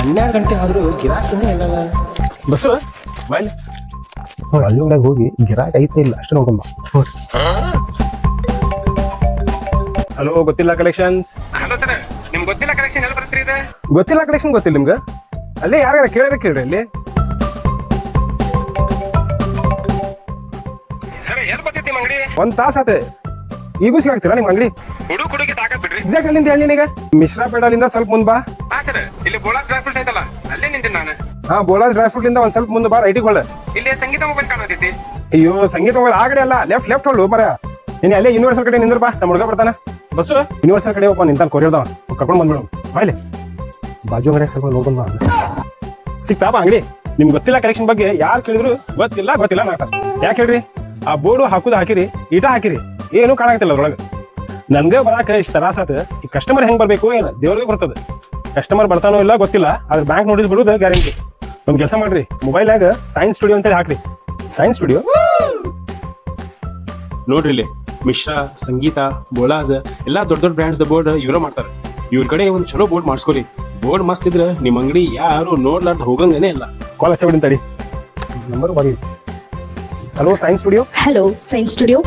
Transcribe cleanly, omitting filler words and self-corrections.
12 ಗಂಟೆ ಆದ್ರೂ ಗಿರಾಕಿನೇ ಇಲ್ಲ. ಬಸ್ಸು ಬಾಯ್ ಅಲ್ಲಿಂದಾಗ ಹೋಗಿ ಗಿರಾಕ್ ಐತೆ ಇಲ್ಲ ಅಷ್ಟು ನೋಡ್ಕೊಂಬ. ಹಲೋ, ಗೊತ್ತಿಲ್ಲ ಕಲೆಕ್ಷನ್ಸ್. ಹಲೋ ಸರ್, ನಿಮ್ಗೆ ಗೊತ್ತಿಲ್ಲ ಕಲೆಕ್ಷನ್ ಎಲ್ಲಿ ಬರ್ತೀರಿ ಇದೆ? ಗೊತ್ತಿಲ್ಲ ಕಲೆಕ್ಷನ್ ಗೊತ್ತಿಲ್ಲ ನಿಮ್ಗೆ? ಅಲ್ಲೇ ಯಾರ್ಯಾರ ಕೇಳ್ರಿ ಅಲ್ಲಿ. ಸರ್ ಎಲ್ಲಿ ಬರ್ತೈತಿ ನಿಮ್ಮ ಅಂಗಡಿ? 1 ತಾಸ ಆತ, ಈಗೂ ಸಿಗಾಕ್ತೀರಾ ನಿಮ್ ಅಂಗಡಿ? ಹುಡುಗಿ ತಾಕತ್ ಬಿಡ್ರಿ. ಎಕ್ಸಾಕ್ಟ್ ಅಲ್ಲಿಂದ ಹೇಳಿ ಈಗ ಮಿಶ್ರಾ ಪೆಡಾಲಿಂದ ಸ್ವಲ್ಪ ಮುಂದ್ ಬಾ. ಹಾ ಸರ್, ಇಲ್ಲಿ ಬೋಳಾ ಡ್ರೈ ಫ್ರೂಟ್ ಐತಲ್ಲ, ಅಲ್ಲೇ ನಿಂತೀನಿ ನಾನು. ಹಾ, ಬೋಲಾಸ್ ಡ್ರೈ ಫ್ರೂಟ್ ಇಂದ ಒಂದ್ ಸ್ವಲ್ಪ ಮುಂದೆ ಬಾ, ರೈಟಿಗೆ ಹೊಳ್ಳ. ಇಲ್ಲಿ ಸಂಗೀತ ಮೊಬೈಲ್ ಕಾಣತೈತಿ. ಅಯ್ಯೋ, ಸಂಗೀತ ಮೊಬೈಲ್ ಆ ಕಡೆ ಅಲ್ಲ, ಲೆಫ್ಟ್ ಹೊಳ್ಳು ಮರ. ನೀನು ಅಲ್ಲೇ ಯೂನಿವರ್ಸಲ್ ಕಡೆ ನಿಂದ್ರ ಬಾ, ನಮ್ಮ ಹುಡುಗ ಬರ್ತಾನ. ಬಸ್ಸು ಯೂನಿವರ್ಸಲ್ ಕಡೆ ಒಬ್ಬ ನಿಂತಾನ, ಕೊರಿಯರ್ದವ, ಕರ್ಕೊಂಡು ಬಂದ್ಬಿಡು. ಬಾಯ್ಲಿ ಬಾಜು ಅಂಗಡಿ ಸ್ವಲ್ಪ ನೋಡ್ಕೊಂಡ್ ಬಾ. ಸಿಕ್ತಾ ಬಾ ಅಂಗಡಿ. ನಿಮ್ಗೆ ಗೊತ್ತಿಲ್ಲ ಕಲೆಕ್ಷನ್ ಬಗ್ಗೆ ಯಾರು ಕೇಳಿದ್ರು ಗೊತ್ತಿಲ್ಲ ನಾಟ. ಯಾಕೆ ಹೇಳ್ರಿ, ಆ ಬೋರ್ಡು ಹಾಕಿರಿ, ಈಟ ಹಾಕಿರಿ, ಏನು ಕಾಣಾಕತ್ತಿಲ್ಲ ಅದ್ರೊಳಗೆ. ನನ್ಗೆ ಬರಾಕ ಇಷ್ಟು ತರಾಸಾತ. ಈ ಕಸ್ಟಮರ್ ಹೆಂಗ್ ಬರ್ಬೇಕು ಏನು ದೇವ್ರಿಗೆ ಬರ್ತದೆ. ಕಸ್ಟಮರ್ ಬರ್ತಾನೋ ಇಲ್ಲ ಗೊತ್ತಿಲ್ಲ, ಆದ್ರೆ ಬ್ಯಾಂಕ್ ನೋಟಿಸ್ ಬಿಡುದು ಗ್ಯಾರಂಟಿ. ಒಂದ್ ಕೆಲಸ ಮಾಡ್ರಿ, ಮೊಬೈಲ್ನಾಗ ಸೈನ್ಸ್ ಸ್ಟುಡಿಯೋ ಅಂತೇಳಿ ಹಾಕ್ರಿ. ಸೈನ್ಸ್ ಸ್ಟುಡಿಯೋ ನೋಡ್ರಿ, ಇಲ್ಲಿ ಮಿಶ್ರಾ, ಸಂಗೀತ, ಬೋಲಾಜ್ ಎಲ್ಲಾ ದೊಡ್ಡ ಬ್ರ್ಯಾಂಡ್ಸ್ ಬೋರ್ಡ್ ಇವ್ರ ಮಾಡ್ತಾರೆ. ಇವ್ರ ಕಡೆ ಒಂದ್ ಚಲೋ ಬೋರ್ಡ್ ಮಾಡಿಸ್ಕೊರಿ. ಬೋರ್ಡ್ ಮಸ್ತ್ ಇದ್ರೆ ನಿಮ್ ಅಂಗಡಿ ಯಾರು ನೋಡ್ಲಾರ್ದ ಹೋಗಂಗನೇ ಇಲ್ಲ. ಕಾಲ್ ಹಚ್ಚಬಿಡಿ ತಡಿ, ನಂಬರ್ ಬರೀ. Hello science studio. Hello, Science Studio.